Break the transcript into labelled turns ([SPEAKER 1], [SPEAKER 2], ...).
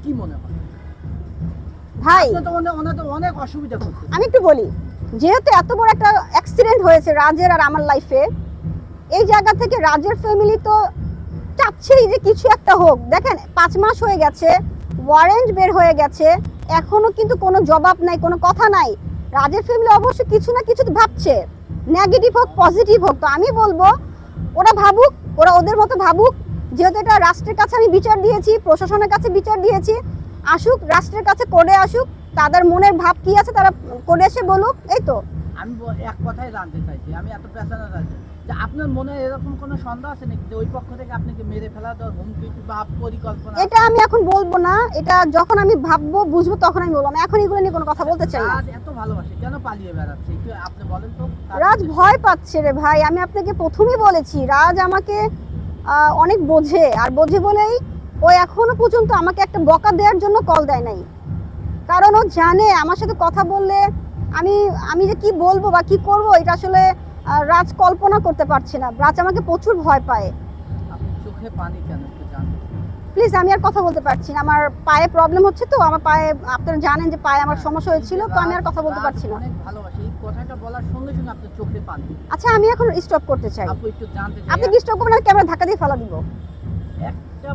[SPEAKER 1] কি মনে হয়
[SPEAKER 2] ভাই
[SPEAKER 1] ওনাদের অনেক অসুবিধা করছে।
[SPEAKER 2] আমি একটু বলি, যেহেতু এত বড় একটা অ্যাক্সিডেন্ট হয়েছে রাজের আর আমার লাইফে, এই জায়গা থেকে রাজের ফ্যামিলি তো চাচ্ছেই যে কিছু একটা হোক। দেখেন 5 মাস হয়ে গেছে, ওয়ারেন্ট বের হয়ে গেছে, এখনো কিন্তু কোনো জবাব নাই, কোনো কথা নাই। রাজের ফ্যামিলি অবশ্যই কিছু না কিছু তো ভাবছে, নেগেটিভ হোক পজিটিভ হোক। তো আমি বলবো ওরা ভাবুক, ওরা ওদের মতো ভাবুক। যেহেতু এটা রাষ্ট্রের কাছে আমি বিচার দিয়েছি, প্রশাসনের কাছে বিচার দিয়েছি, আসুক রাষ্ট্রের কাছে করে আসুক, তাদের মনের ভাব কি আছে তারা করে এসে বলুক। এই তো
[SPEAKER 1] আমি এক কথাই জানতে চাইছি, আমি এত পেছানো চাইছি যে আপনার মনে এরকম কোনো সন্দেহ আছে নাকি যে ওই পক্ষ থেকে আপনাকে মেরে ফেলা দেওয়ার হুমকি বা পরিকল্পনা?
[SPEAKER 2] এটা আমি এখন বলবো না, এটা যখন আমি ভাববো বুঝবো তখন আমি বলবো। আমি এখন এগুলো নিয়ে কোনো কথা বলতে চাই না।
[SPEAKER 1] রাজ এত ভালোবাসে কেন পালিয়ে বেড়াচ্ছে একটু আপনি বলেন তো।
[SPEAKER 2] রাজ ভয় পাচ্ছে রে ভাই, আমি আপনাকে প্রথমেই বলেছি রাজ আমাকে অনেক বোঝে, আর বোঝে বলেই ও এখনো পর্যন্ত আমাকে একটা বকা দেওয়ার জন্য কল দেয় নাই। কারণ ও জানে আমার সাথে কথা বললে আমি আমি যে কি বলবো বা কি করব এটা আসলে রাজ কল্পনা করতে পারছে না। রাজ আমাকে প্রচুর ভয় পায়।
[SPEAKER 1] আপনি চোখে পানি কেন একটু জানতে?
[SPEAKER 2] প্লিজ, আমি আর কথা বলতে পারছি না, আমার পায়ে প্রবলেম হচ্ছে। তো আমার পায়ে, আপনারা জানেন যে পায়ে আমার সমস্যা হয়েছিল, তো আমি আর কথা বলতে পারছি না।
[SPEAKER 1] অনেক ভালোবাসি, এই কথাটা বলার সঙ্গে সঙ্গে আপনার চোখে পানি।
[SPEAKER 2] আচ্ছা, আমি এখন স্টপ করতে চাই।
[SPEAKER 1] আপু একটু জানতে চাই
[SPEAKER 2] আপনি কি স্টপ করবেন না? ক্যামেরা ধাক্কা দিয়ে ফেলা দিব।
[SPEAKER 1] একটা